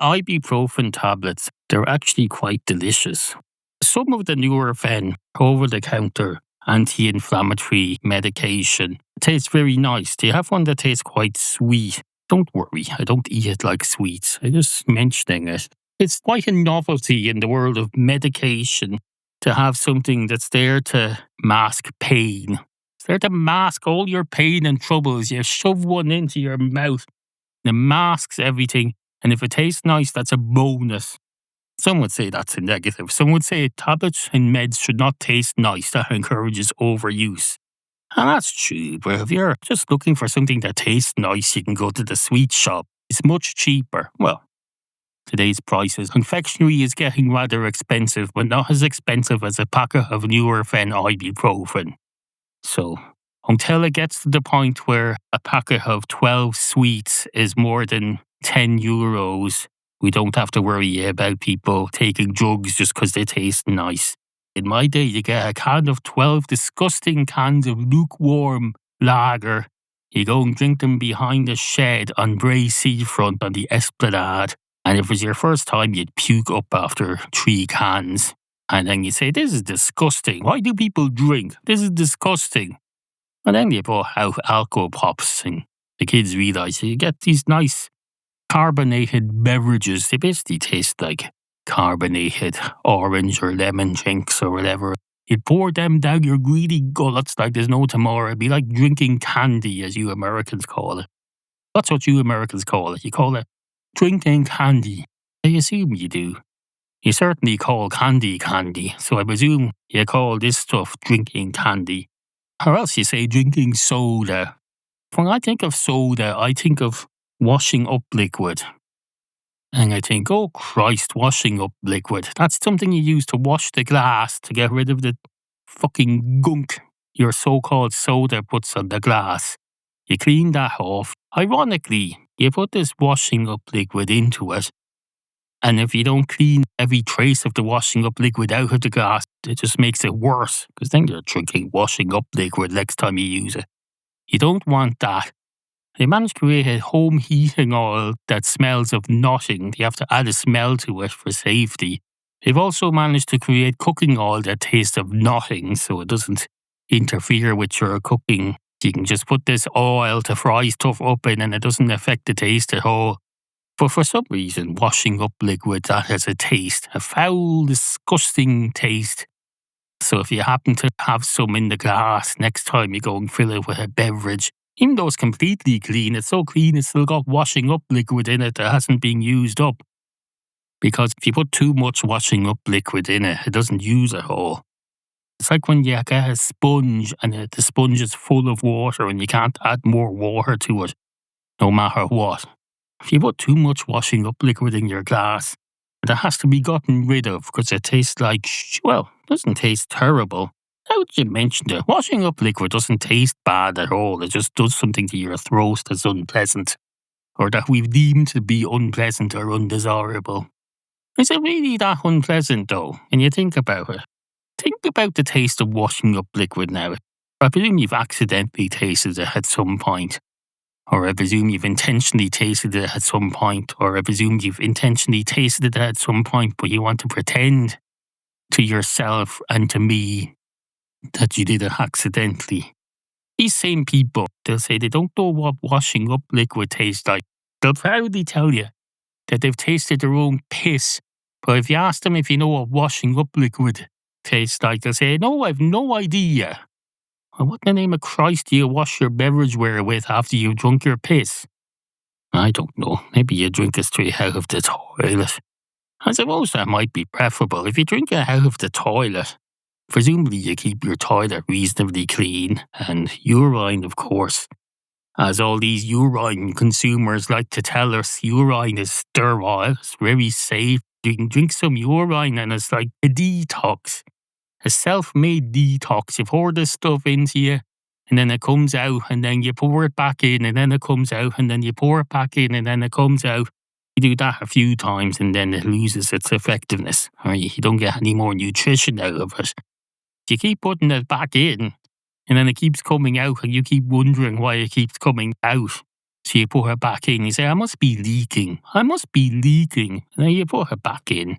ibuprofen tablets, they're actually quite delicious. Some of the Nurofen over-the-counter anti-inflammatory medication tastes very nice. They have one that tastes quite sweet. Don't worry, I don't eat it like sweets. I'm just mentioning it. It's quite a novelty in the world of medication to have something that's there to mask pain. It's there to mask all your pain and troubles. You shove one into your mouth and it masks everything. And if it tastes nice, that's a bonus. Some would say that's a negative. Some would say tablets and meds should not taste nice. That encourages overuse. And that's true, but if you're just looking for something that tastes nice, you can go to the sweet shop. It's much cheaper. Well, today's prices. Confectionery is getting rather expensive, but not as expensive as a packet of Nurofen ibuprofen. So, until it gets to the point where a packet of 12 sweets is more than €10, we don't have to worry about people taking drugs just because they taste nice. In my day, you get a can of 12 disgusting cans of lukewarm lager. You go and drink them behind a shed on Bray Seafront on the Esplanade. And if it was your first time, you'd puke up after 3 cans. And then you say, this is disgusting. Why do people drink? This is disgusting. And then you put out alcohol pops and the kids realise you get these nice carbonated beverages. They basically taste like carbonated orange or lemon drinks or whatever. You pour them down your greedy gullets like there's no tomorrow. It'd be like drinking candy, as you Americans call it. That's what you Americans call it. You call it drinking candy. I assume you do. You certainly call candy candy, so I presume you call this stuff drinking candy. Or else you say drinking soda. When I think of soda, I think of washing up liquid. And I think, oh Christ, washing up liquid. That's something you use to wash the glass to get rid of the fucking gunk your so-called soda puts on the glass. You clean that off. Ironically, you put this washing up liquid into it. And if you don't clean every trace of the washing up liquid out of the glass, it just makes it worse. Because then you're drinking washing up liquid next time you use it. You don't want that. They managed to create a home heating oil that smells of nothing. They have to add a smell to it for safety. They've also managed to create cooking oil that tastes of nothing, so it doesn't interfere with your cooking. You can just put this oil to fry stuff up in and it doesn't affect the taste at all. But for some reason, washing up liquid, that has a taste. A foul, disgusting taste. So if you happen to have some in the glass, next time you go and fill it with a beverage, even though it's completely clean, it's so clean it's still got washing up liquid in it that hasn't been used up. Because if you put too much washing up liquid in it, it doesn't use it all. It's like when you get a sponge and the sponge is full of water and you can't add more water to it, no matter what. If you put too much washing up liquid in your glass, it has to be gotten rid of because it tastes like, well, it doesn't taste terrible. Now that you mentioned it, washing up liquid doesn't taste bad at all. It just does something to your throat that's unpleasant, or that we've deemed to be unpleasant or undesirable. Is it really that unpleasant though, when you think about it? Think about the taste of washing up liquid now. I presume you've accidentally tasted it at some point. Or I presume you've intentionally tasted it at some point. Or I presume you've intentionally tasted it at some point, but you want to pretend to yourself and to me that you did it accidentally. These same people, they'll say they don't know what washing up liquid tastes like. They'll proudly tell you that they've tasted their own piss. But if you ask them if you know what washing up liquid tastes like, they'll say, no, I've no idea. Well, what in the name of Christ do you wash your beverageware with after you've drunk your piss? I don't know. Maybe you drink it straight out of the toilet. I suppose that might be preferable. If you drink it out of the toilet, presumably you keep your toilet reasonably clean, and urine, of course. As all these urine consumers like to tell us, urine is sterile, it's very safe. You can drink some urine and it's like a detox, a self-made detox. You pour this stuff into you, and then it comes out, and then you pour it back in, and then it comes out, and then you pour it back in, and then it comes out. You do that a few times, and then it loses its effectiveness, or you don't get any more nutrition out of it. You keep putting it back in, and then it keeps coming out, and you keep wondering why it keeps coming out. So you put it back in. You say, I must be leaking. I must be leaking. And then you put it back in.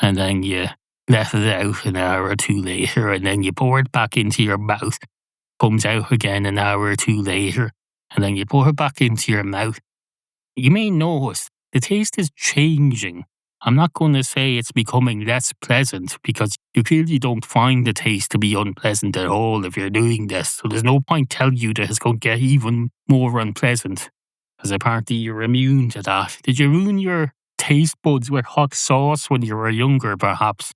And then you let it out an hour or two later. And then you pour it back into your mouth. Comes out again an hour or two later. And then you pour it back into your mouth. You may notice the taste is changing. I'm not going to say it's becoming less pleasant because you clearly don't find the taste to be unpleasant at all if you're doing this. So there's no point telling you that it's going to get even more unpleasant because apparently you're immune to that. Did you ruin your taste buds with hot sauce when you were younger, perhaps?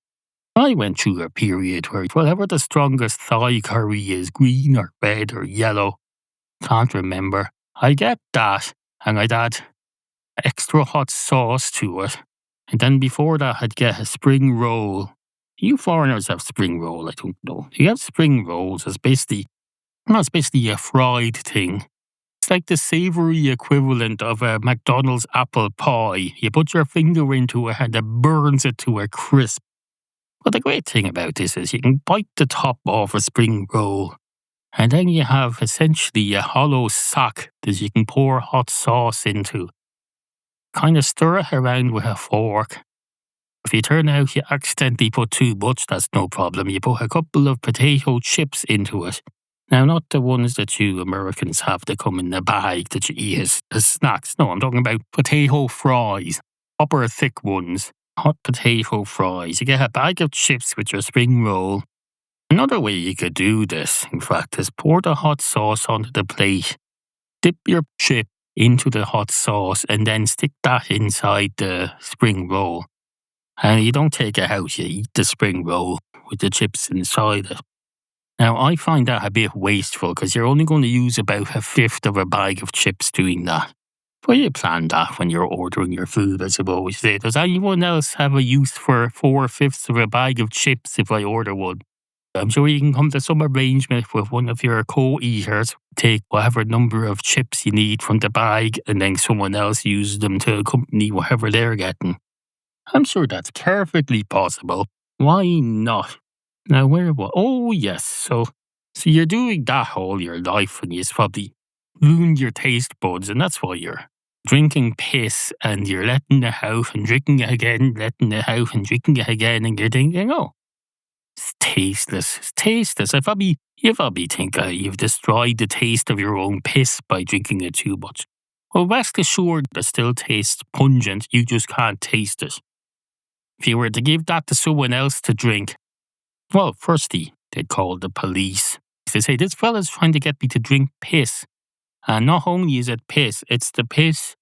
I went through a period where whatever the strongest Thai curry is, green or red or yellow, can't remember. I get that and I'd add extra hot sauce to it. And then before that, I'd get a spring roll. You foreigners have spring roll, I don't know. You have spring rolls. It's basically a fried thing. It's like the savoury equivalent of a McDonald's apple pie. You put your finger into it and it burns it to a crisp. But the great thing about this is you can bite the top off a spring roll. And then you have essentially a hollow sack that you can pour hot sauce into. Kind of stir it around with a fork. If you turn out you accidentally put too much, that's no problem. You put a couple of potato chips into it. Now, not the ones that you Americans have that come in a bag that you eat as snacks. No, I'm talking about potato fries. Proper thick ones. Hot potato fries. You get a bag of chips with your spring roll. Another way you could do this, in fact, is pour the hot sauce onto the plate. Dip your chip into the hot sauce and then stick that inside the spring roll. And you don't take it out, you eat the spring roll with the chips inside it. Now, I find that a bit wasteful because you're only going to use about a fifth of a bag of chips doing that. But you plan that when you're ordering your food, I suppose. Does anyone else have a use for 4/5 of a bag of chips if I order one? I'm sure you can come to some arrangement with one of your co-eaters. Take whatever number of chips you need from the bag and then someone else uses them to accompany whatever they're getting. I'm sure that's perfectly possible. Why not? Now, oh, yes. So you're doing that all your life and you've probably ruined your taste buds and that's why you're drinking piss and you're letting it out and drinking it again, letting it out and drinking it again and you're thinking, oh, it's tasteless. It's tasteless. You probably think you've destroyed the taste of your own piss by drinking it too much. Well, rest assured it still tastes pungent. You just can't taste it. If you were to give that to someone else to drink, well, firstly, they'd call the police. They'd say, this fella's trying to get me to drink piss. And not only is it piss, it's the piss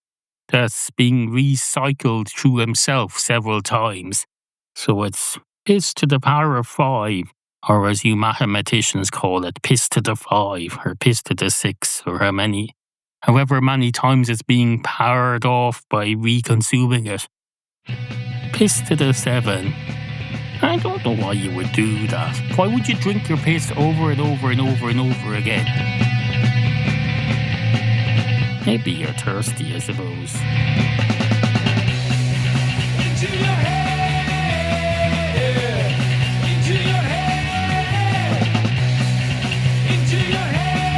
that's being recycled through himself several times. So it's piss to the power of 5, or as you mathematicians call it, piss to the 5, or piss to the 6, or however many times it's being powered off by reconsuming it. Piss to the 7. I don't know why you would do that. Why would you drink your piss over and over and over and over again? Maybe you're thirsty, I suppose. Into your head, into your head, into your head,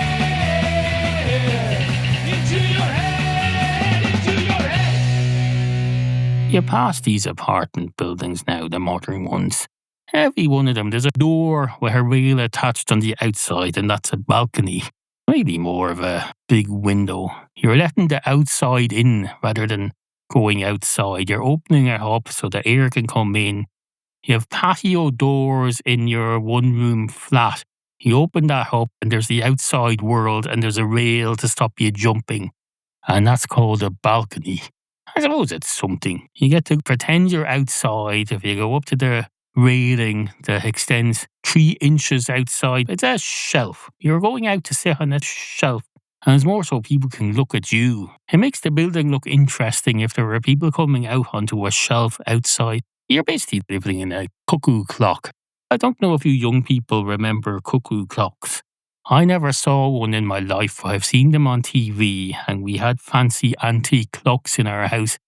into your head, into your head. You pass these apartment buildings now, the modern ones. Every one of them, there's a door with a rail attached on the outside, and that's a balcony. Maybe more of a big window. You're letting the outside in rather than going outside. You're opening it up so the air can come in. You have patio doors in your one-room flat. You open that up and there's the outside world and there's a rail to stop you jumping. And that's called a balcony. I suppose it's something. You get to pretend you're outside. If you go up to the railing that extends 3 inches outside, it's a shelf. You're going out to sit on a shelf. And it's more so people can look at you. It makes the building look interesting if there are people coming out onto a shelf outside. You're basically living in a cuckoo clock. I don't know if you young people remember cuckoo clocks. I never saw one in my life. I've seen them on TV and we had fancy antique clocks in our house.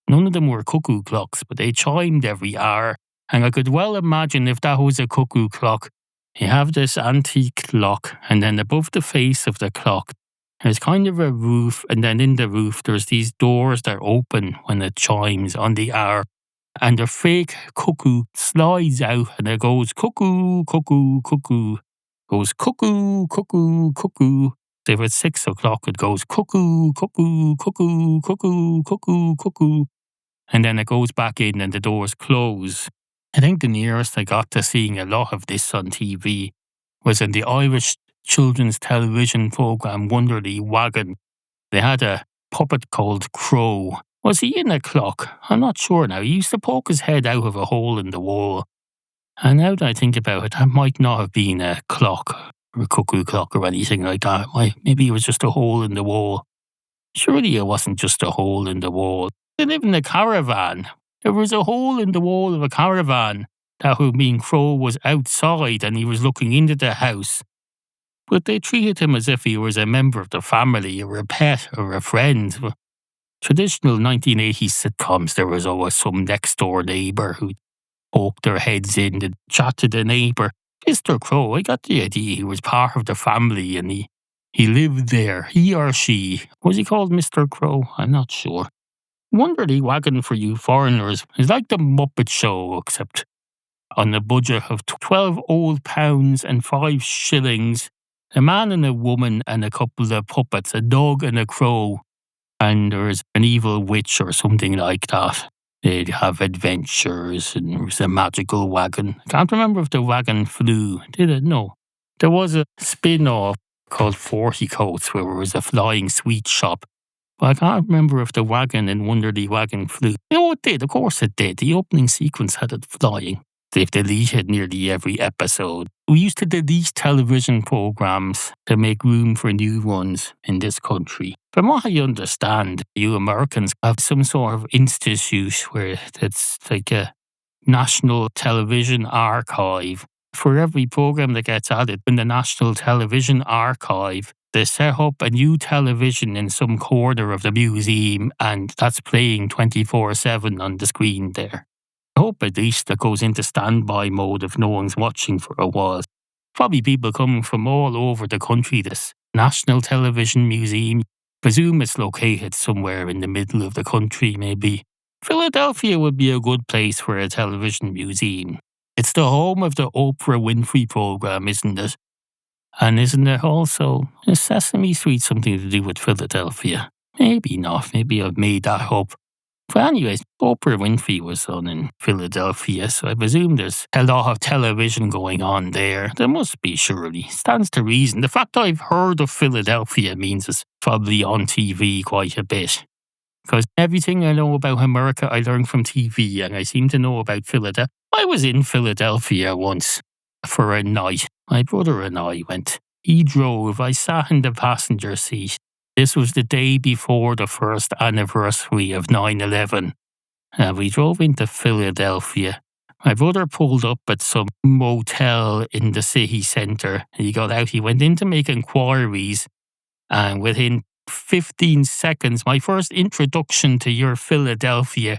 None of them were cuckoo clocks, but they chimed every hour. And I could well imagine if that was a cuckoo clock. You have this antique clock and then above the face of the clock, There's kind of a roof, and then in the roof there's these doors that open when it chimes on the hour. And the fake cuckoo slides out and it goes cuckoo, cuckoo, cuckoo. Goes cuckoo, cuckoo, cuckoo. If it's 6 o'clock, it goes cuckoo, cuckoo, cuckoo, cuckoo, cuckoo, cuckoo. And then it goes back in and the doors close. I think the nearest I got to seeing a lot of this on TV was in the Irish children's television programme Wandarly Wagon. They had a puppet called Crow. Was he in a clock? I'm not sure now. He used to poke his head out of a hole in the wall. And now that I think about it, that might not have been a clock or a cuckoo clock or anything like that. Maybe it was just a hole in the wall. Surely it wasn't just a hole in the wall. They live in a caravan. There was a hole in the wall of a caravan. That would mean Crow was outside and he was looking into the house. But they treated him as if he was a member of the family or a pet or a friend. Traditional 1980s sitcoms, there was always some next door neighbour who poked their heads in and chat to the neighbour. Mr. Crow, I got the idea he was part of the family and he lived there, he or she. Was he called Mr. Crow? I'm not sure. Wanderly Wagon for you foreigners is like the Muppet Show, except on a budget of 12 old pounds and 5 shillings, a man and a woman and a couple of puppets, a dog and a crow, and there's an evil witch or something like that. They'd have adventures and there was a magical wagon. I can't remember if the wagon flew, did it? No. There was a spin-off called 40 Coats where there was a flying sweet shop. But I can't remember if the wagon in Wanderly Wagon flew. No, it did. Of course it did. The opening sequence had it flying. They've deleted nearly every episode. We used to delete television programs to make room for new ones in this country. From what I understand, you Americans have some sort of institute where it's like a national television archive. For every program that gets added in the National Television Archive, they set up a new television in some corner of the museum and that's playing 24/7 on the screen there. I hope at least it goes into standby mode if no one's watching for a while. Probably people coming from all over the country, this National Television Museum. Presume it's located somewhere in the middle of the country, maybe. Philadelphia would be a good place for a television museum. It's the home of the Oprah Winfrey program, isn't it? And isn't it also, is Sesame Street something to do with Philadelphia? Maybe not, maybe I've made that up. But anyways, Oprah Winfrey was on in Philadelphia, so I presume there's a lot of television going on there. There must be, surely. Stands to reason. The fact I've heard of Philadelphia means it's probably on TV quite a bit. Because everything I know about America I learned from TV, and I seem to know about Philadelphia. I was in Philadelphia once for a night. My brother and I went. He drove. I sat in the passenger seat. This was the day before the first anniversary of 9/11. We drove into Philadelphia. My brother pulled up at some motel in the city centre. He got out. He went in to make inquiries. And within 15 seconds, my first introduction to your Philadelphia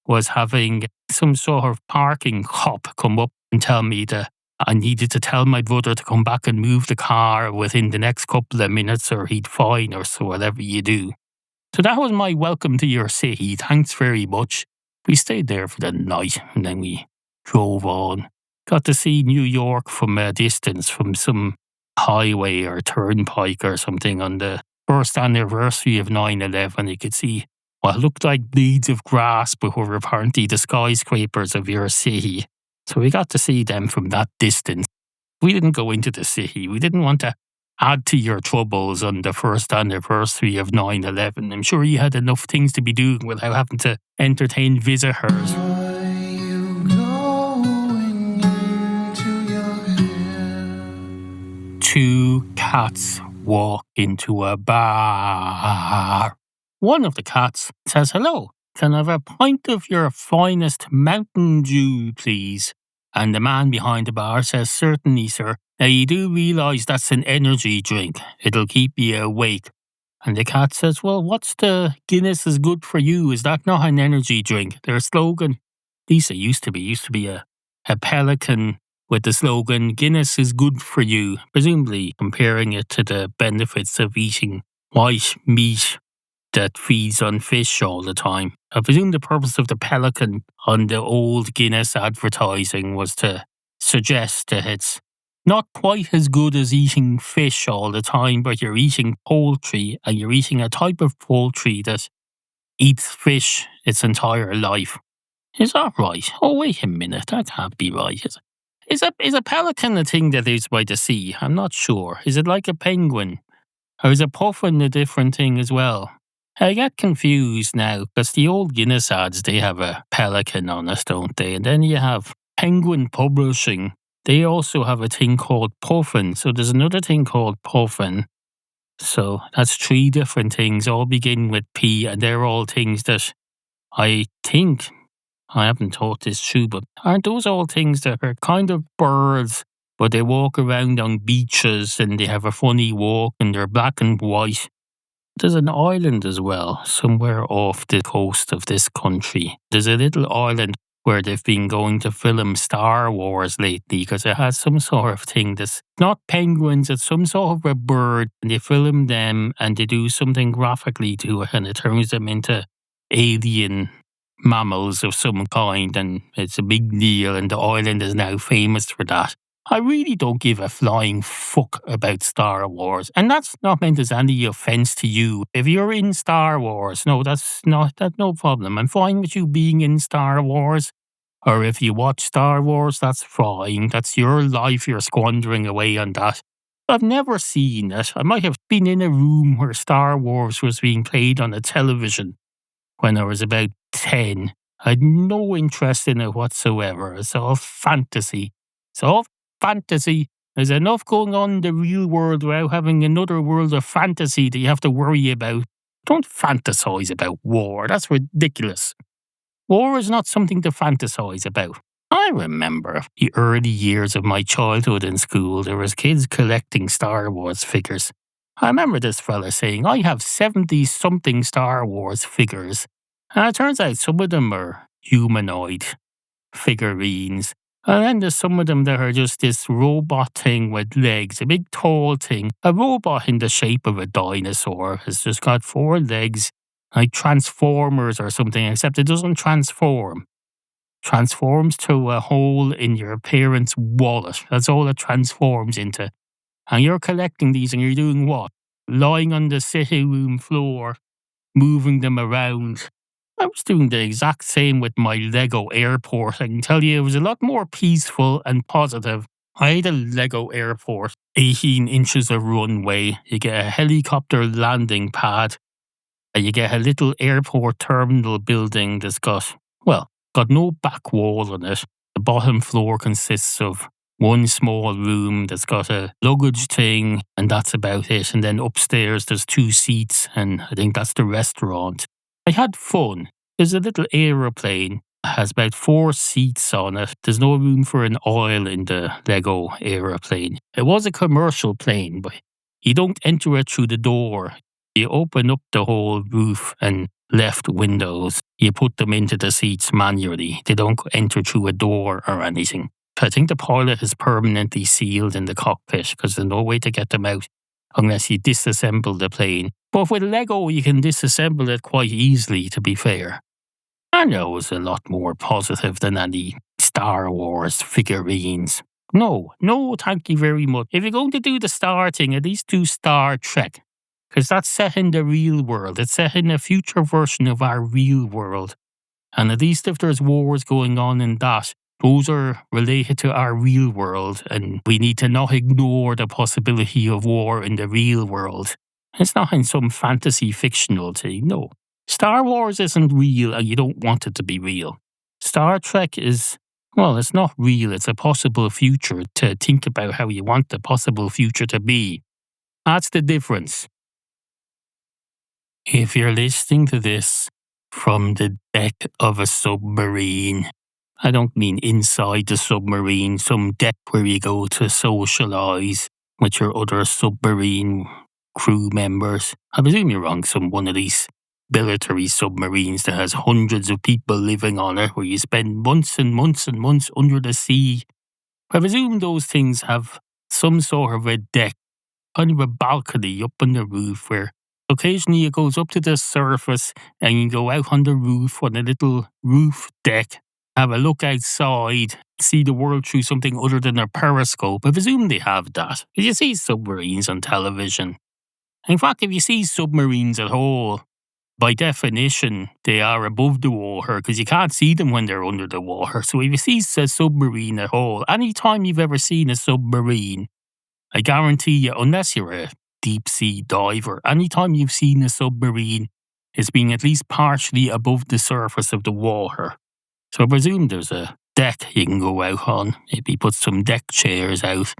was having some sort of parking cop come up and tell me that I needed to tell my brother to come back and move the car within the next couple of minutes or he'd fine us or whatever you do. So that was my welcome to your city. Thanks very much. We stayed there for the night and then we drove on. Got to see New York from a distance from some highway or turnpike or something on the first anniversary of 9/11. You could see what looked like blades of grass but were apparently the skyscrapers of your city. So we got to see them from that distance. We didn't go into the city. We didn't want to add to your troubles on the first anniversary of 9/11. I'm sure you had enough things to be doing without having to entertain visitors. Are you going into your head? Two cats walk into a bar. One of the cats says, "Hello, can I have a pint of your finest Mountain Dew, please?" And the man behind the bar says, "Certainly, sir. Now you do realise that's an energy drink. It'll keep you awake." And the cat says, "Well, what's the Guinness is good for you? Is that not an energy drink?" Their slogan, at least it used to be a pelican with the slogan, "Guinness is good for you," presumably comparing it to the benefits of eating white meat that feeds on fish all the time. I presume the purpose of the pelican on the old Guinness advertising was to suggest that it's not quite as good as eating fish all the time, but you're eating poultry, and you're eating a type of poultry that eats fish its entire life. Is that right? Oh, wait a minute, that can't be right. Is a pelican a thing that lives by the sea? I'm not sure. Is it like a penguin? Or is a puffin a different thing as well? I get confused now, because the old Guinness ads, they have a pelican on it, don't they? And then you have Penguin Publishing. They also have a thing called puffin. So there's another thing called puffin. So that's three different things, all begin with P, and they're all things that I think, I haven't thought this through, but aren't those all things that are kind of birds, but they walk around on beaches and they have a funny walk and they're black and white? There's an island as well, somewhere off the coast of this country. There's a little island where they've been going to film Star Wars lately because it has some sort of thing that's not penguins, it's some sort of a bird, and they film them and they do something graphically to it and it turns them into alien mammals of some kind, and it's a big deal, and the island is now famous for that. I really don't give a flying fuck about Star Wars, and that's not meant as any offence to you. If you're in Star Wars, no, that's no problem. I'm fine with you being in Star Wars, or if you watch Star Wars, that's fine. That's your life. You're squandering away on that. I've never seen it. I might have been in a room where Star Wars was being played on a television when I was about 10. I had no interest in it whatsoever. It's all fantasy. It's all fantasy. There's enough going on in the real world without having another world of fantasy that you have to worry about. Don't fantasize about war. That's ridiculous. War is not something to fantasize about. I remember the early years of my childhood in school, there was kids collecting Star Wars figures. I remember this fella saying, I have 70-something Star Wars figures. And it turns out some of them are humanoid figurines. And then there's some of them that are just this robot thing with legs, a big tall thing. A robot in the shape of a dinosaur has just got 4 legs, like Transformers or something, except it doesn't transform. Transforms to a hole in your parents' wallet. That's all it transforms into. And you're collecting these and you're doing what? Lying on the sitting room floor, moving them around. I was doing the exact same with my Lego airport. I can tell you it was a lot more peaceful and positive. I had a Lego airport, 18 inches of runway. You get a helicopter landing pad. You get a little airport terminal building that's got no back wall on it. The bottom floor consists of one small room that's got a luggage thing, and that's about it. And then upstairs there's 2 seats, and I think that's the restaurant. I had fun. There's a little aeroplane. It has about 4 seats on it. There's no room for an aisle in the Lego aeroplane. It was a commercial plane, but you don't enter it through the door. You open up the whole roof and left windows. You put them into the seats manually. They don't enter through a door or anything. I think the pilot is permanently sealed in the cockpit because there's no way to get them out unless you disassemble the plane. But with Lego, you can disassemble it quite easily, to be fair. I know it was a lot more positive than any Star Wars figurines. No, thank you very much. If you're going to do the Star thing, at least do Star Trek. Because that's set in the real world. It's set in a future version of our real world. And at least if there's wars going on in that, those are related to our real world, and we need to not ignore the possibility of war in the real world. It's not in some fantasy fictional thing, no. Star Wars isn't real and you don't want it to be real. Star Trek is, it's not real. It's a possible future to think about how you want the possible future to be. That's the difference. If you're listening to this from the deck of a submarine, I don't mean inside the submarine, some deck where you go to socialise with your other submarine crew members. I presume you're on one of these military submarines that has hundreds of people living on it, where you spend months and months and months under the sea. I presume those things have some sort of a deck, kind of a balcony up on the roof where Occasionally it goes up to the surface and you go out on the roof on a little roof deck, have a look outside, see the world through something other than a periscope. I presume they have that. Because you see submarines on television. In fact, if you see submarines at all, by definition, they are above the water because you can't see them when they're under the water. So if you see a submarine at all, any time you've ever seen a submarine, I guarantee you, unless you're a deep sea diver, anytime you've seen a submarine, it's being at least partially above the surface of the water. So I presume there's a deck you can go out on, maybe put some deck chairs out.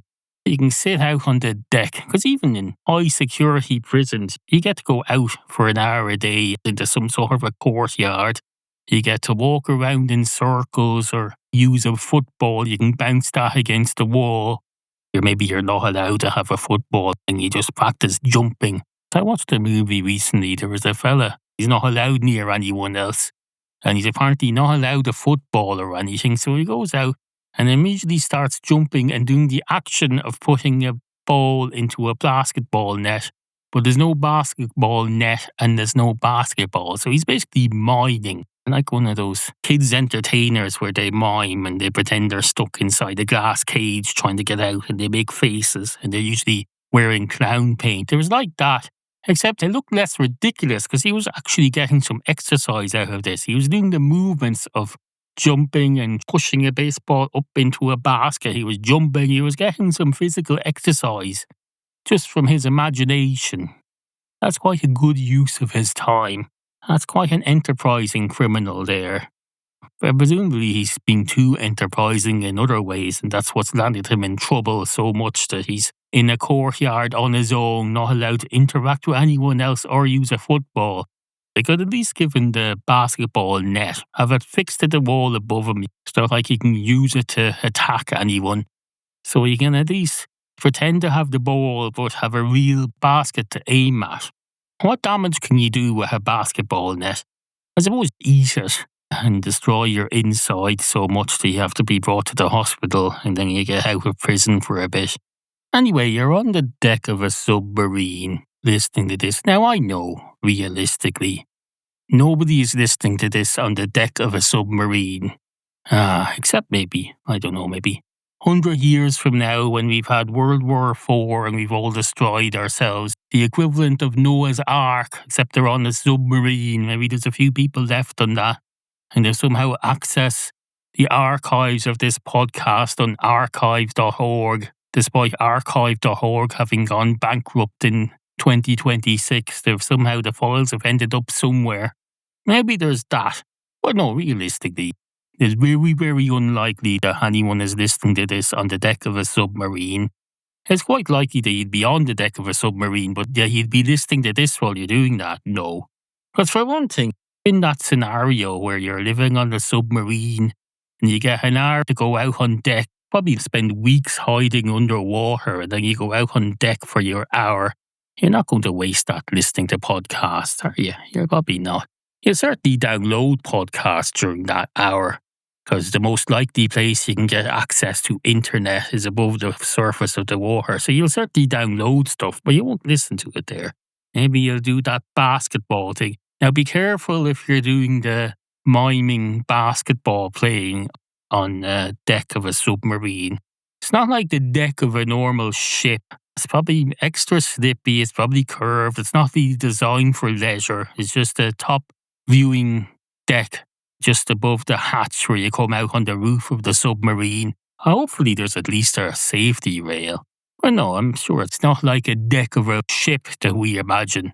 You can sit out on the deck, because even in high security prisons, you get to go out for an hour a day into some sort of a courtyard. You get to walk around in circles or use a football. You can bounce that against the wall. Or maybe you're not allowed to have a football and you just practice jumping. I watched a movie recently. There was a fella, he's not allowed near anyone else. And he's apparently not allowed a football or anything. So he goes out and immediately starts jumping and doing the action of putting a ball into a basketball net. But there's no basketball net and there's no basketball. So he's basically miming. Like one of those kids' entertainers where they mime and they pretend they're stuck inside a glass cage trying to get out and they make faces and they're usually wearing clown paint. It was like that, except it looked less ridiculous because he was actually getting some exercise out of this. He was doing the movements of jumping and pushing a baseball up into a basket. He was jumping. He was getting some physical exercise just from his imagination. That's quite a good use of his time. That's quite an enterprising criminal there. But presumably he's been too enterprising in other ways, and that's what's landed him in trouble so much that he's in a courtyard on his own, not allowed to interact with anyone else or use a football. They could at least give him the basketball net, have it fixed to the wall above him, so like he can use it to attack anyone. So he can at least pretend to have the ball but have a real basket to aim at. What damage can you do with a basketball net? I suppose eat it and destroy your inside so much that you have to be brought to the hospital and then you get out of prison for a bit. Anyway, you're on the deck of a submarine listening to this. Now I know, realistically, nobody is listening to this on the deck of a submarine. Except maybe, I don't know, maybe 100 years from now when we've had World War IV and we've all destroyed ourselves, the equivalent of Noah's Ark, except they're on a submarine. Maybe there's a few people left on that and they somehow access the archives of this podcast on archive.org, despite archive.org having gone bankrupt in 2026. Somehow the files have ended up somewhere. Maybe there's that. But no, realistically, it's very, very unlikely that anyone is listening to this on the deck of a submarine. It's quite likely that you'd be on the deck of a submarine, but yeah, you'd be listening to this while you're doing that. No. Because for one thing, in that scenario where you're living on a submarine and you get an hour to go out on deck, probably spend weeks hiding underwater and then you go out on deck for your hour, you're not going to waste that listening to podcasts, are you? You're probably not. You'll certainly download podcasts during that hour, because the most likely place you can get access to internet is above the surface of the water. So you'll certainly download stuff, but you won't listen to it there. Maybe you'll do that basketball thing. Now be careful if you're doing the miming basketball playing on the deck of a submarine. It's not like the deck of a normal ship. It's probably extra slippy, it's probably curved, it's not really designed for leisure. It's just a top viewing deck just above the hatch where you come out on the roof of the submarine. Hopefully there's at least a safety rail. But no, I'm sure it's not like a deck of a ship that we imagine.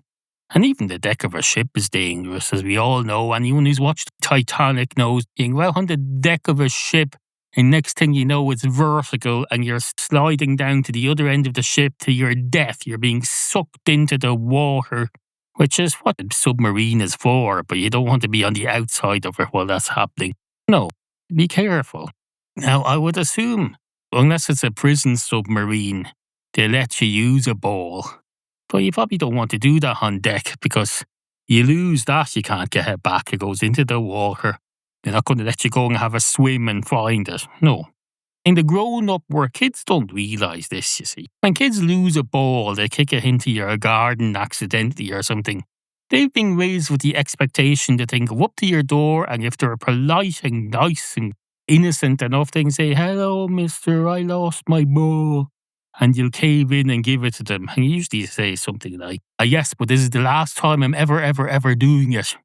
And even the deck of a ship is dangerous, as we all know. Anyone who's watched Titanic knows you can go out on the deck of a ship and next thing you know it's vertical and you're sliding down to the other end of the ship to your death. You're being sucked into the water, which is what a submarine is for, but you don't want to be on the outside of it while that's happening. No, be careful. Now, I would assume, unless it's a prison submarine, they let you use a ball. But you probably don't want to do that on deck because you lose that, you can't get it back. It goes into the water. They're not going to let you go and have a swim and find it. No. In the grown-up world, kids don't realise this, you see. When kids lose a ball, they kick it into your garden accidentally or something. They've been raised with the expectation that they can go up to your door, and if they're polite and nice and innocent enough, they can say, "Hello, mister, I lost my ball." And you'll cave in and give it to them. And you usually say something like, "Yes, but this is the last time I'm ever doing it.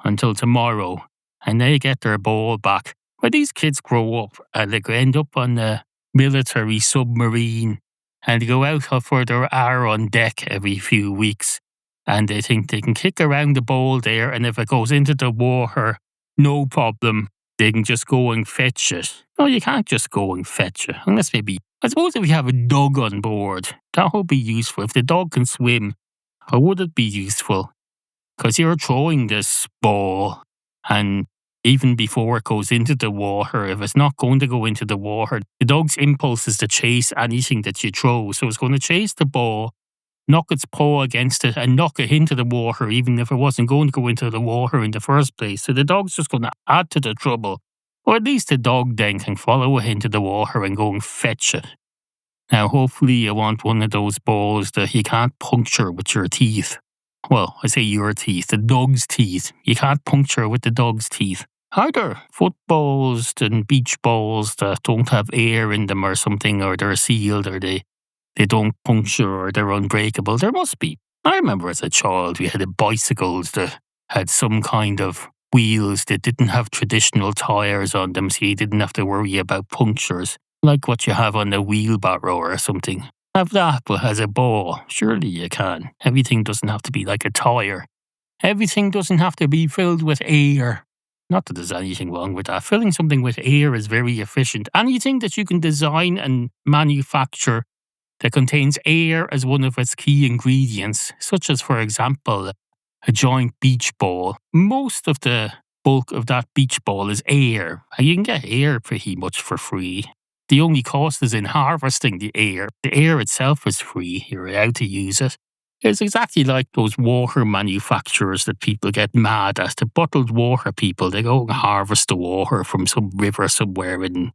Until tomorrow." And they get their ball back. Well, these kids grow up and they end up on a military submarine and they go out for their hour on deck every few weeks. And they think they can kick around the ball there, and if it goes into the water, no problem. They can just go and fetch it. No, you can't just go and fetch it. Unless maybe, I suppose if you have a dog on board, that would be useful. If the dog can swim, how would it be useful? Because you're throwing this ball, and even before it goes into the water, if it's not going to go into the water, the dog's impulse is to chase anything that you throw. So it's going to chase the ball, knock its paw against it, and knock it into the water, even if it wasn't going to go into the water in the first place. So the dog's just going to add to the trouble. Or at least the dog then can follow it into the water and go and fetch it. Now, hopefully you want one of those balls that you can't puncture with your teeth. Well, I say your teeth, the dog's teeth. You can't puncture with the dog's teeth. Are there footballs and beach balls that don't have air in them or something, or they're sealed, or they don't puncture, or they're unbreakable? There must be. I remember as a child we had bicycles that had some kind of wheels that didn't have traditional tyres on them, so you didn't have to worry about punctures, like what you have on a wheelbarrow or something. Have that, but as a ball, surely you can. Everything doesn't have to be like a tyre. Everything doesn't have to be filled with air. Not that there's anything wrong with that. Filling something with air is very efficient. Anything that you can design and manufacture that contains air as one of its key ingredients, such as, for example, a giant beach ball. Most of the bulk of that beach ball is air. And you can get air pretty much for free. The only cost is in harvesting the air. The air itself is free. You're allowed to use it. It's exactly like those water manufacturers that people get mad at. The bottled water people, they go and harvest the water from some river somewhere, and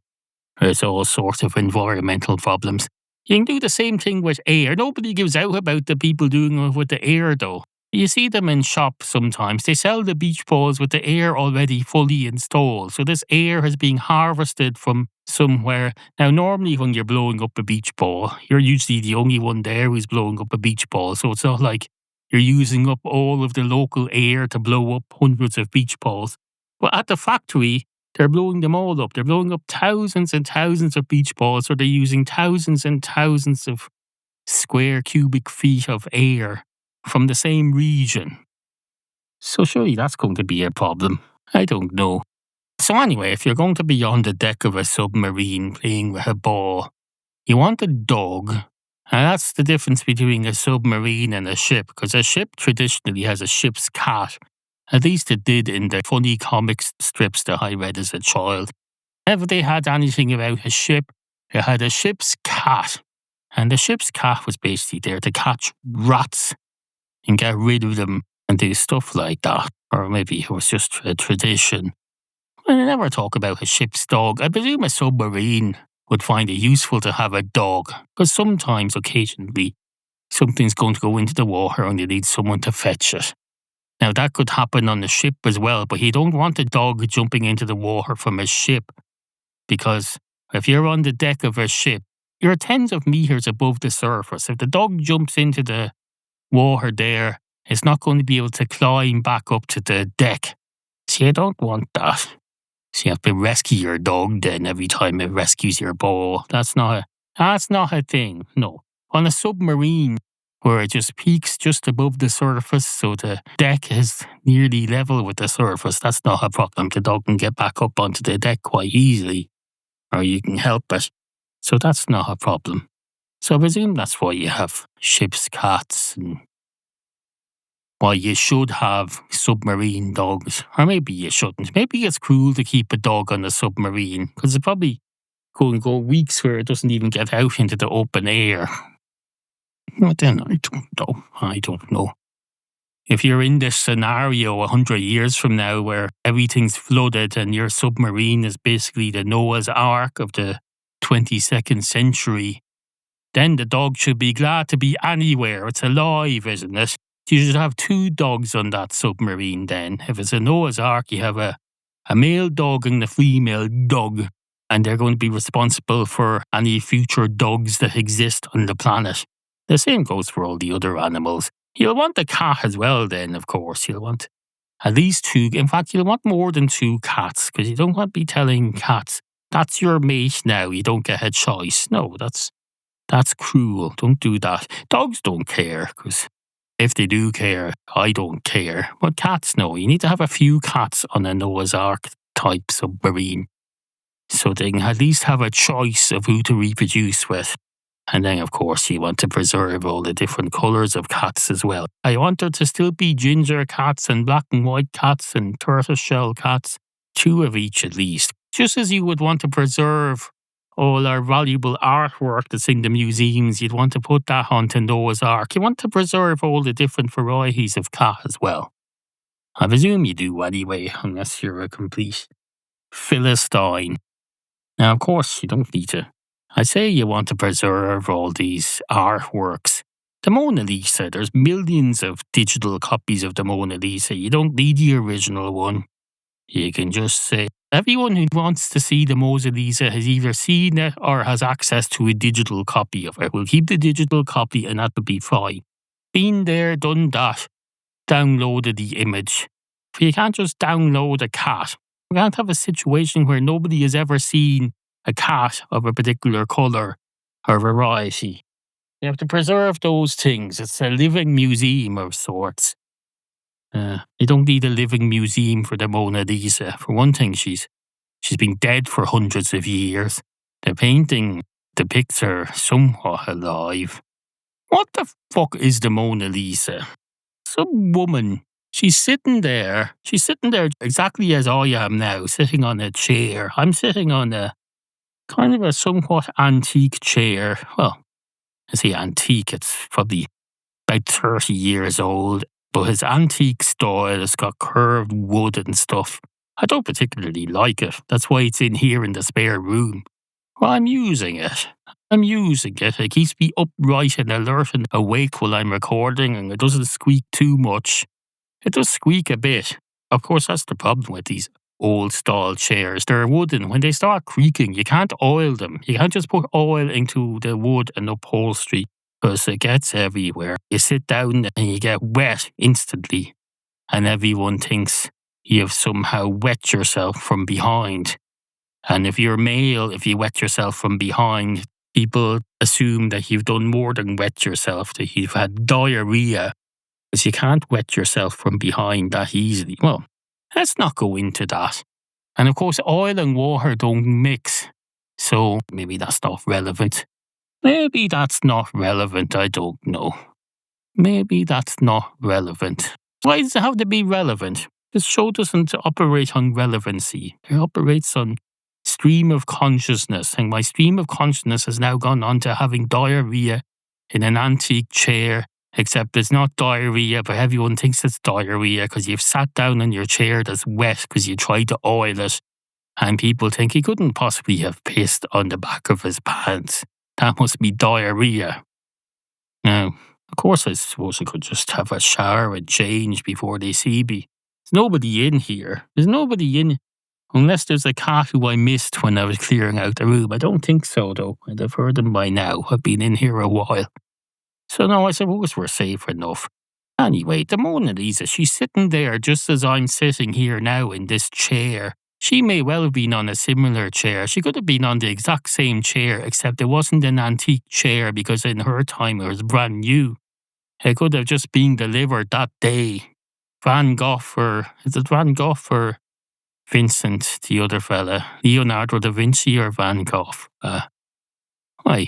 there's all sorts of environmental problems. You can do the same thing with air. Nobody gives out about the people doing it with the air, though. You see them in shops sometimes. They sell the beach balls with the air already fully installed. So this air has been harvested from somewhere. Now, normally when you're blowing up a beach ball, you're usually the only one there who's blowing up a beach ball. So it's not like you're using up all of the local air to blow up hundreds of beach balls. But at the factory, they're blowing them all up. They're blowing up thousands and thousands of beach balls. So they're using thousands and thousands of square cubic feet of air from the same region. So surely that's going to be a problem. I don't know. So anyway, if you're going to be on the deck of a submarine playing with a ball, you want a dog. And that's the difference between a submarine and a ship, because a ship traditionally has a ship's cat. At least it did in the funny comic strips that I read as a child. Whenever they had anything about a ship, they had a ship's cat. And the ship's cat was basically there to catch rats and get rid of them and do stuff like that. Or maybe it was just a tradition. I never talk about a ship's dog. I presume a submarine would find it useful to have a dog, because sometimes, occasionally, something's going to go into the water and you need someone to fetch it. Now, that could happen on the ship as well, but you don't want a dog jumping into the water from a ship, because if you're on the deck of a ship, you're tens of meters above the surface. If the dog jumps into the water there, it's not going to be able to climb back up to the deck. So you don't want that. So you have to rescue your dog then every time it rescues your ball. That's not a thing, no. On a submarine, where it just peaks just above the surface, so the deck is nearly level with the surface, that's not a problem. The dog can get back up onto the deck quite easily, or you can help it. So that's not a problem. So I presume that's why you have ship's cats, and why you should have submarine dogs. Or maybe you shouldn't. Maybe it's cruel to keep a dog on a submarine, because it's probably going to go weeks where it doesn't even get out into the open air. But then I don't know. If you're in this scenario 100 years from now where everything's flooded and your submarine is basically the Noah's Ark of the 22nd century, then the dog should be glad to be anywhere. It's alive, isn't it? You should have 2 dogs on that submarine then. If it's a Noah's Ark, you have a male dog and a female dog, and they're going to be responsible for any future dogs that exist on the planet. The same goes for all the other animals. You'll want a cat as well then, of course. You'll want at least 2. In fact, you'll want more than 2 cats, because you don't want to be telling cats, that's your mate now, you don't get a choice. No, that's cruel. Don't do that. Dogs don't care, because if they do care, I don't care. But cats, no. You need to have a few cats on a Noah's Ark type submarine, so they can at least have a choice of who to reproduce with. And then, of course, you want to preserve all the different colours of cats as well. I want there to still be ginger cats and black and white cats and tortoiseshell cats, 2 of each at least. Just as you would want to preserve all our valuable artwork that's in the museums, you'd want to put that onto Noah's Ark. You want to preserve all the different varieties of cat as well. I presume you do anyway, unless you're a complete Philistine. Now, of course, you don't need to. I say you want to preserve all these artworks. The Mona Lisa, there's millions of digital copies of the Mona Lisa. You don't need the original one. You can just say, everyone who wants to see the Mona Lisa has either seen it or has access to a digital copy of it. We'll keep the digital copy and that'll be fine. Been there, done that. Downloaded the image. But you can't just download a cat. We can't have a situation where nobody has ever seen a cat of a particular colour or variety. You have to preserve those things. It's a living museum of sorts. You don't need a living museum for the Mona Lisa. For one thing, she's been dead for hundreds of years. The painting depicts her somewhat alive. What the fuck is the Mona Lisa? Some woman. She's sitting there exactly as I am now, sitting on a chair. I'm sitting on a kind of a somewhat antique chair. Well, I say antique, it's probably about 30 years old, but it's antique style. It's got curved wood and stuff. I don't particularly like it. That's why it's in here in the spare room. Well, I'm using it. It keeps me upright and alert and awake while I'm recording, and it doesn't squeak too much. It does squeak a bit. Of course, that's the problem with these old style chairs. They're wooden. When they start creaking, you can't oil them. You can't just put oil into the wood and upholstery because it gets everywhere. You sit down and you get wet instantly, and everyone thinks you've somehow wet yourself from behind. And if you're male, if you wet yourself from behind, people assume that you've done more than wet yourself, that you've had diarrhea, because you can't wet yourself from behind that easily. Well, let's not go into that. And of course, oil and water don't mix. So maybe that's not relevant. I don't know. Maybe that's not relevant. Why does it have to be relevant? This show doesn't operate on relevancy. It operates on stream of consciousness. And my stream of consciousness has now gone on to having diarrhea in an antique chair. Except it's not diarrhea, but everyone thinks it's diarrhea because you've sat down on your chair that's wet because you tried to oil it. And people think he couldn't possibly have pissed on the back of his pants. That must be diarrhea. Now, of course, I suppose I could just have a shower and change before they see me. There's nobody in here. Unless there's a cat who I missed when I was clearing out the room. I don't think so, though. I'd have heard them by now. I've been in here a while. So no, I suppose we're safe enough. Anyway, the Mona Lisa, she's sitting there just as I'm sitting here now in this chair. She may well have been on a similar chair. She could have been on the exact same chair, except it wasn't an antique chair because in her time it was brand new. It could have just been delivered that day. Is it Van Gogh or Vincent, the other fella? Leonardo da Vinci or Van Gogh?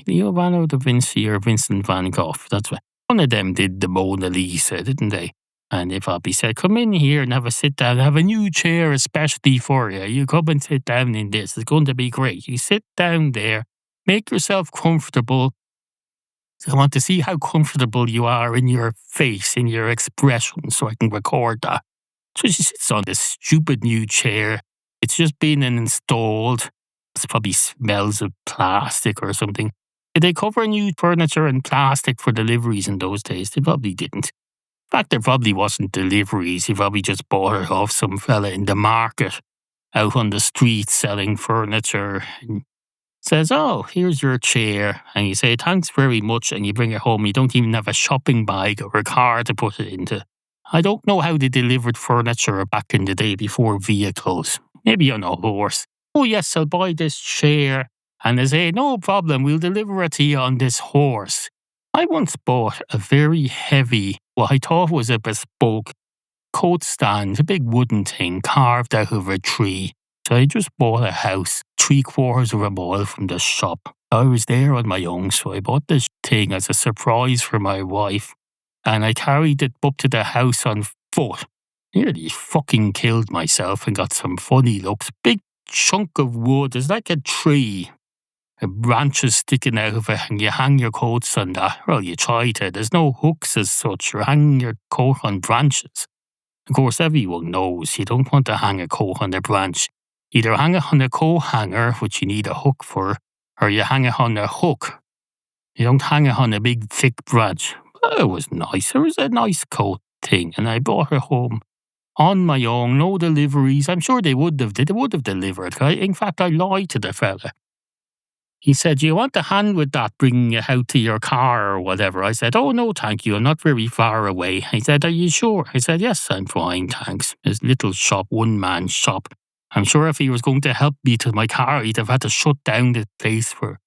Leonardo da Vinci or Vincent van Gogh. That's right. One of them did the Mona Lisa, didn't they? And if I'll be said, come in here and have a sit down, have a new chair especially for you. You come and sit down in this. It's going to be great. You sit down there, make yourself comfortable. So I want to see how comfortable you are in your face, in your expression, so I can record that. So she sits on this stupid new chair. It's just been installed. It probably smells of plastic or something. Did they cover new furniture in plastic for deliveries in those days? They probably didn't. In fact, there probably wasn't deliveries. He probably just bought it off some fella in the market out on the street selling furniture. And says, oh, here's your chair. And you say, thanks very much. And you bring it home. You don't even have a shopping bag or a car to put it into. I don't know how they delivered furniture back in the day before vehicles. Maybe on a horse. Oh, yes, I'll buy this chair. And they say, no problem, we'll deliver it to you on this horse. I once bought a very heavy, what I thought was a bespoke coat stand, a big wooden thing carved out of a tree. So I just bought a house 3/4 of a mile from the shop. I was there on my own, so I bought this thing as a surprise for my wife. And I carried it up to the house on foot. Nearly fucking killed myself and got some funny looks. Big chunk of wood, it's like a tree. Branches sticking out of it, and you hang your coats on that. Well, you try to. There's no hooks as such. You're hanging your coat on branches. Of course, everyone knows you don't want to hang a coat on a branch. Either hang it on a coat hanger, which you need a hook for, or you hang it on a hook. You don't hang it on a big, thick branch. But it was nice. It was a nice coat thing, and I brought it home on my own. No deliveries. I'm sure they would have delivered. In fact, I lied to the fella. He said, do you want a hand with that, bringing it out to your car or whatever? I said, oh, no, thank you. I'm not very far away. He said, are you sure? I said, yes, I'm fine, thanks. His little shop, one-man shop. I'm sure if he was going to help me to my car, he'd have had to shut down the place for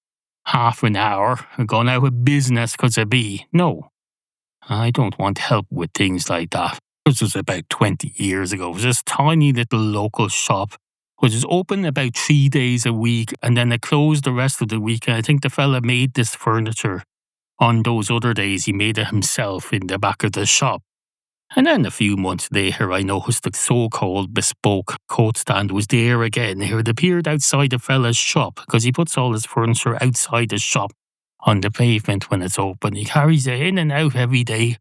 half an hour and gone out of business because of me. No, I don't want help with things like that. This was about 20 years ago. It was this tiny little local shop, which is open about 3 days a week, and then it closed the rest of the week. And I think the fella made this furniture on those other days. He made it himself in the back of the shop. And then a few months later, I noticed the so-called bespoke coat stand was there again. It had appeared outside the fella's shop because he puts all his furniture outside the shop on the pavement when it's open. He carries it in and out every day.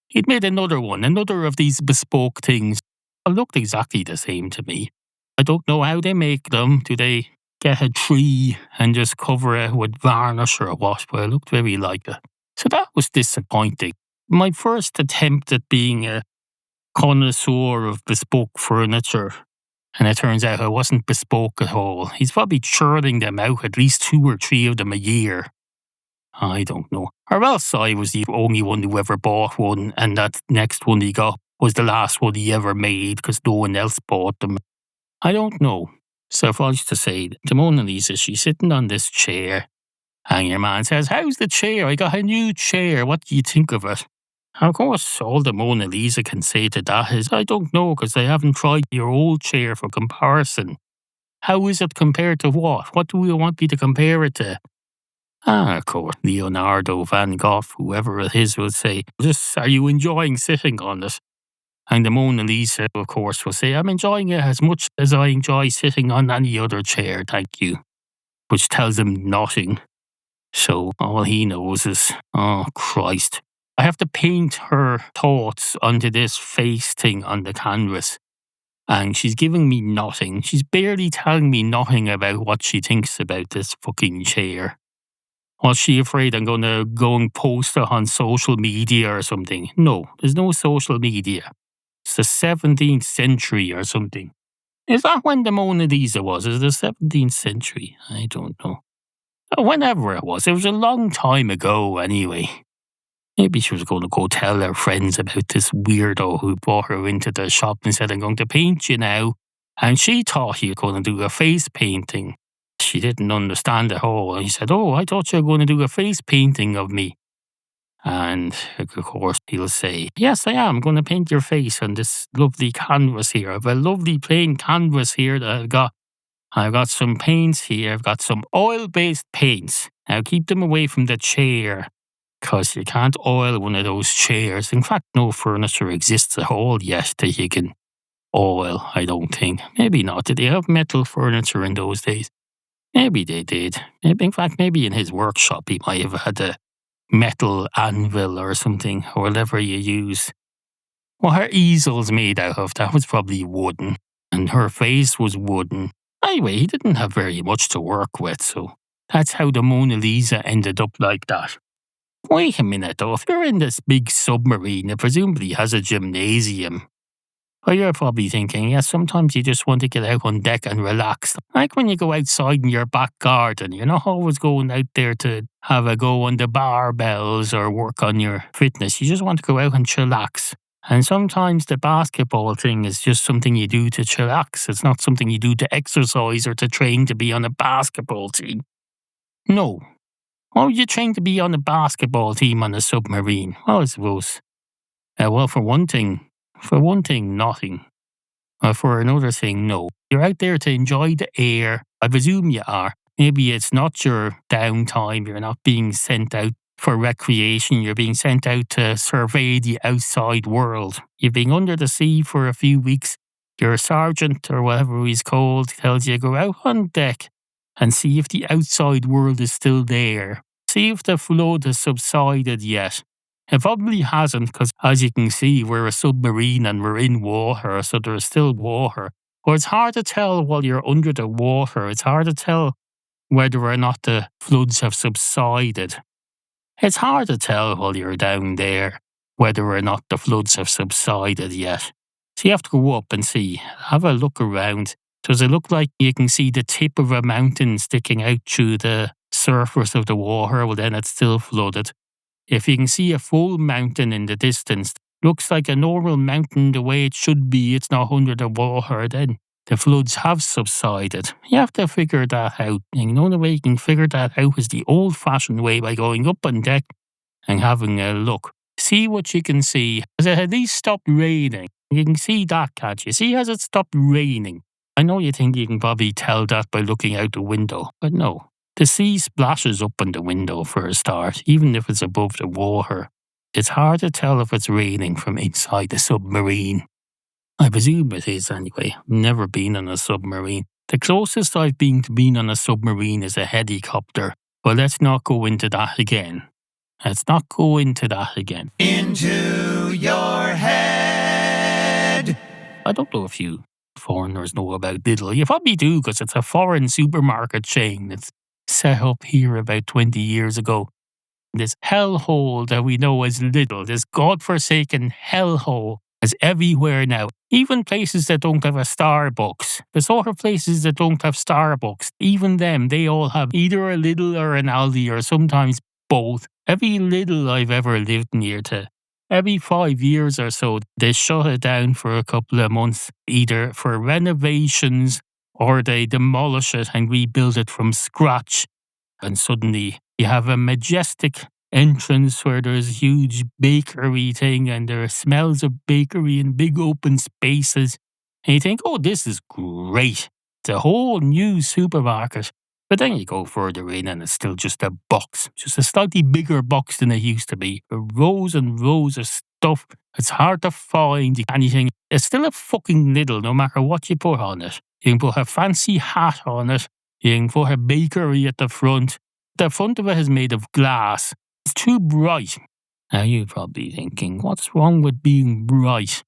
He'd made another one, another of these bespoke things. It looked exactly the same to me. I don't know how they make them. Do they get a tree and just cover it with varnish or what? But it looked very like it. So that was disappointing. My first attempt at being a connoisseur of bespoke furniture, and it turns out it wasn't bespoke at all. He's probably churning them out, at least 2 or 3 of them a year. I don't know. Or else I was the only one who ever bought one, and that next one he got was the last one he ever made because no one else bought them. I don't know. Suffice to say, the Mona Lisa, she's sitting on this chair, and your man says, how's the chair? I got a new chair. What do you think of it? And of course, all the Mona Lisa can say to that is, I don't know, because I haven't tried your old chair for comparison. How is it compared to what? What do you want me to compare it to? And of course, Leonardo, Van Gogh, whoever it is, will say, just, are you enjoying sitting on it? And the Mona Lisa, of course, will say, I'm enjoying it as much as I enjoy sitting on any other chair, thank you. Which tells him nothing. So all he knows is, oh Christ, I have to paint her thoughts onto this face thing on the canvas. And she's giving me nothing. She's barely telling me nothing about what she thinks about this fucking chair. Was she afraid I'm going to go and post it on social media or something? No, there's no social media. It's the 17th century or something. Is that when the Mona Lisa was? Is it the 17th century? I don't know. Whenever it was a long time ago anyway. Maybe she was going to go tell her friends about this weirdo who brought her into the shop and said, I'm going to paint you now. And she thought he was going to do a face painting. She didn't understand at all. And he said, oh, I thought you were going to do a face painting of me. And of course, he'll say, yes, I am going to paint your face on this lovely canvas here. I have a lovely plain canvas here that I've got. I've got some paints here. I've got some oil-based paints. Now keep them away from the chair, because you can't oil one of those chairs. In fact, no furniture exists at all yet that you can oil, I don't think. Maybe not. Did they have metal furniture in those days? Maybe they did. In fact, maybe in his workshop he might have had a metal anvil or something, or whatever you use. What her easel's made out of, that was probably wooden. And her face was wooden. Anyway, he didn't have very much to work with, so that's how the Mona Lisa ended up like that. Wait a minute though, if you're in this big submarine, it presumably has a gymnasium. Well, you're probably thinking, yeah, sometimes you just want to get out on deck and relax. Like when you go outside in your back garden, you're not always going out there to have a go on the barbells or work on your fitness. You just want to go out and chillax. And sometimes the basketball thing is just something you do to chillax. It's not something you do to exercise or to train to be on a basketball team. No. Why would you train to be on a basketball team on a submarine? Well, I suppose. Well, for one thing, nothing. For another thing, no. You're out there to enjoy the air. I presume you are. Maybe it's not your downtime. You're not being sent out for recreation. You're being sent out to survey the outside world. You've been under the sea for a few weeks. Your sergeant, or whatever he's called, tells you to go out on deck and see if the outside world is still there. See if the flood has subsided yet. It probably hasn't, because as you can see, we're a submarine and we're in water, so there's still water. But it's hard to tell while you're under the water. It's hard to tell whether or not the floods have subsided. It's hard to tell while you're down there whether or not the floods have subsided yet. So you have to go up and see. Have a look around. Does it look like you can see the tip of a mountain sticking out through the surface of the water? Well, then it's still flooded. If you can see a full mountain in the distance, looks like a normal mountain the way it should be, it's not under the water, then the floods have subsided. You have to figure that out. And the only way you can figure that out is the old-fashioned way, by going up on deck and having a look. See what you can see. Has it at least stopped raining? You can see that, can't you? See, has it stopped raining? I know you think you can probably tell that by looking out the window, but no. The sea splashes up in the window for a start, even if it's above the water. It's hard to tell if it's raining from inside the submarine. I presume it is anyway. I've never been on a submarine. The closest I've been to being on a submarine is a helicopter. But let's not go into that again. Into your head. I don't know if you foreigners know about LIdl. You probably do, because it's a foreign supermarket chain. It's set up here about 20 years ago. This hellhole that we know as LIdl, this godforsaken hellhole, is everywhere now. Even places that don't have a Starbucks, the sort of places that don't have Starbucks, even them, they all have either a LIdl or an Aldi, or sometimes both. Every LIdl I've ever lived near to, every 5 years or so, they shut it down for a couple of months, either for renovations or they demolish it and rebuild it from scratch. And suddenly you have a majestic entrance where there's a huge bakery thing and there are smells of bakery in big open spaces. And you think, oh, this is great. It's a whole new supermarket. But then you go further in and it's still just a box, just a slightly bigger box than it used to be. Rows and rows of stuff. It's hard to find anything. It's still a fucking LIdl no matter what you put on it. You can put a fancy hat on it. You can put a bakery at the front. The front of it is made of glass. It's too bright. Now you're probably thinking, what's wrong with being bright?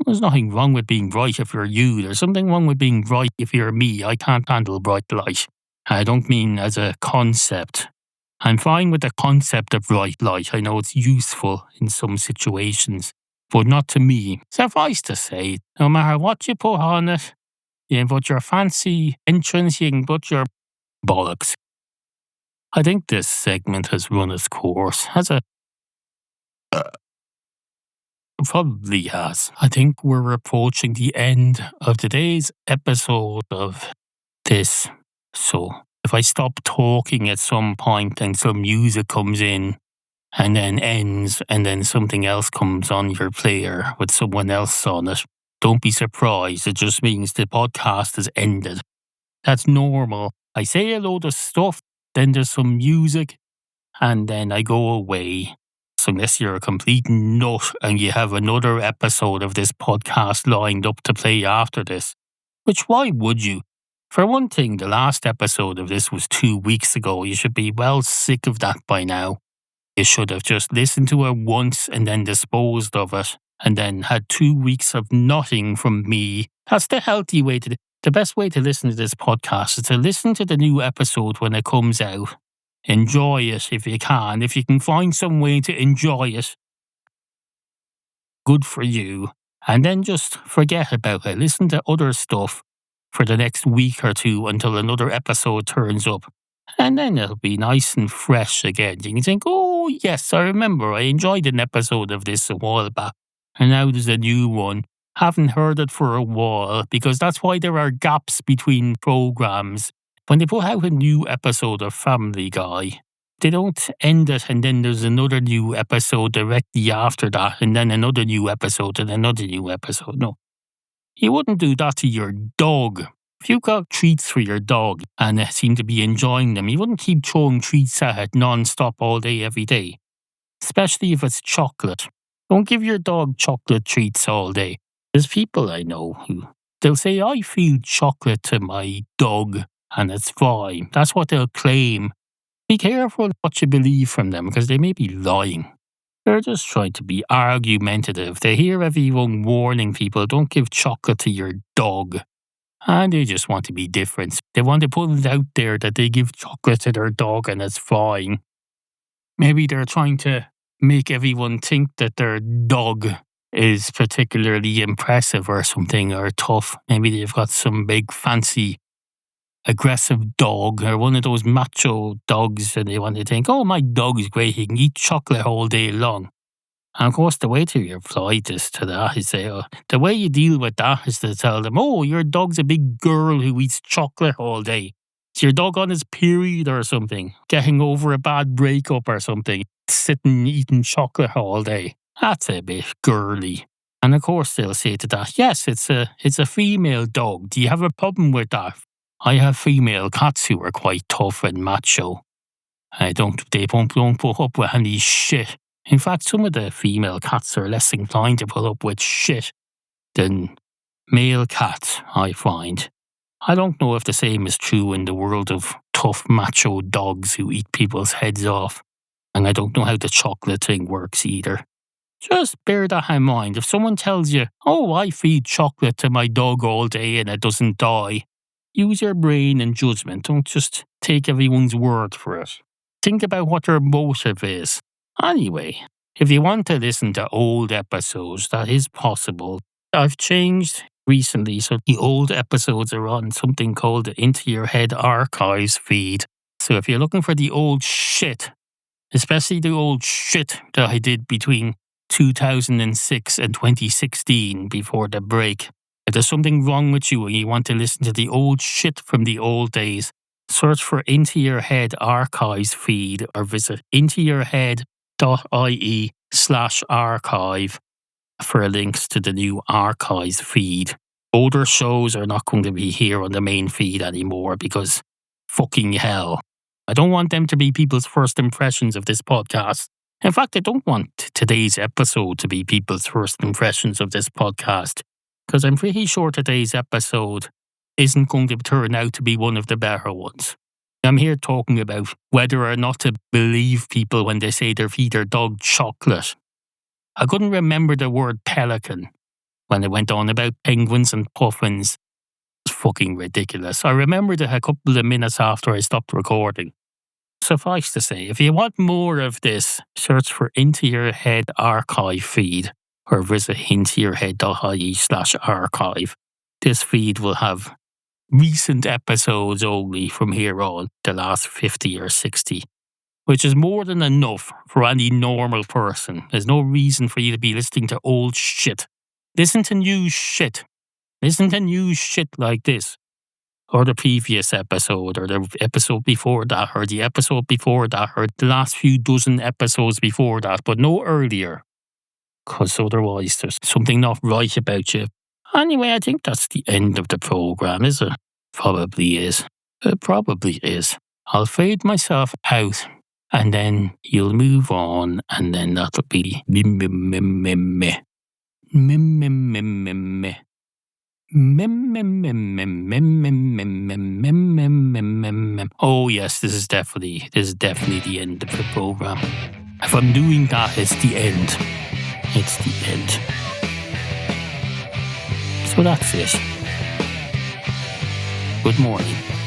There's nothing wrong with being bright if you're you. There's something wrong with being bright if you're me. I can't handle bright light. I don't mean as a concept. I'm fine with the concept of bright light. I know it's useful in some situations, but not to me. Suffice to say, no matter what you put on it, you can put your fancy entrance, you can put your bollocks. I think this segment has run its course. Probably has. I think we're approaching the end of today's episode of this. So if I stop talking at some point and some music comes in and then ends and then something else comes on your player with someone else on it, don't be surprised. It just means the podcast has ended. That's normal. I say a load of stuff, then there's some music, and then I go away. So unless you're a complete nut and you have another episode of this podcast lined up to play after this, which why would you? For one thing, the last episode of this was 2 weeks ago. You should be well sick of that by now. You should have just listened to it once and then disposed of it, and then had 2 weeks of nothing from me. That's the healthy way to do it. the best way to listen to this podcast is to listen to the new episode when it comes out. Enjoy it if you can. If you can find some way to enjoy it, good for you. And then just forget about it. Listen to other stuff for the next week or two until another episode turns up. And then it'll be nice and fresh again. You can think, oh yes, I remember I enjoyed an episode of this a while back. And now there's a new one. Haven't heard it for a while, because that's why there are gaps between programs. When they put out a new episode of Family Guy, they don't end it and then there's another new episode directly after that, and then another new episode and another new episode. No. You wouldn't do that to your dog. If you got treats for your dog and seem to be enjoying them, you wouldn't keep throwing treats at it non-stop all day, every day. Especially if it's chocolate. Don't give your dog chocolate treats all day. There's people I know who, they'll say, I feed chocolate to my dog and it's fine. That's what they'll claim. Be careful what you believe from them, because they may be lying. They're just trying to be argumentative. They hear everyone warning people, don't give chocolate to your dog. And they just want to be different. They want to put it out there that they give chocolate to their dog and it's fine. Maybe they're trying to make everyone think that their dog is particularly impressive or something, or tough. Maybe they've got some big fancy aggressive dog or one of those macho dogs, and they want to think, oh, my dog is great, he can eat chocolate all day long. And of course, the way to reply to that is the way you deal with that is to tell them, oh, your dog's a big girl who eats chocolate all day. Is your dog on his period or something? Getting over a bad breakup or something? Sitting eating chocolate all day? That's a bit girly. And of course, they'll say to that, yes, it's a female dog. Do you have a problem with that? I have female cats who are quite tough and macho. They don't put up with any shit. In fact, some of the female cats are less inclined to put up with shit than male cats, I find. I don't know if the same is true in the world of tough macho dogs who eat people's heads off. And I don't know how the chocolate thing works either. Just bear that in mind. If someone tells you, oh, I feed chocolate to my dog all day and it doesn't die, use your brain and judgment. Don't just take everyone's word for it. Think about what their motive is. Anyway, if you want to listen to old episodes, that is possible. I've changed recently, so the old episodes are on something called the Into Your Head Archives feed. So if you're looking for the old shit, especially the old shit that I did between 2006 and 2016 before the break, if there's something wrong with you and you want to listen to the old shit from the old days, search for Into Your Head Archives feed or visit intoyourhead.ie/archive for links to the new archives feed. Older shows are not going to be here on the main feed anymore because fucking hell. I don't want them to be people's first impressions of this podcast. In fact, I don't want today's episode to be people's first impressions of this podcast, because I'm pretty sure today's episode isn't going to turn out to be one of the better ones. I'm here talking about whether or not to believe people when they say they feed their dog chocolate. I couldn't remember the word pelican when they went on about penguins and puffins. It's fucking ridiculous. I remembered it a couple of minutes after I stopped recording. Suffice to say, if you want more of this, search for Into Your Head Archive feed or visit intoyourhead.ie/archive. This feed will have recent episodes only from here on, the last 50 or 60, which is more than enough for any normal person. There's no reason for you to be listening to old shit. Listen to new shit. Listen to new shit like this, or the previous episode, or the episode before that, or the episode before that, or the last few dozen episodes before that, but no earlier, because otherwise there's something not right about you. Anyway, I think that's the end of the program, is it? Probably is. It probably is. I'll fade myself out, and then you'll move on, and then that'll be oh yes, this is definitely the end of the program. If I'm doing that, it's the end. It's the end. So that's it. Good morning.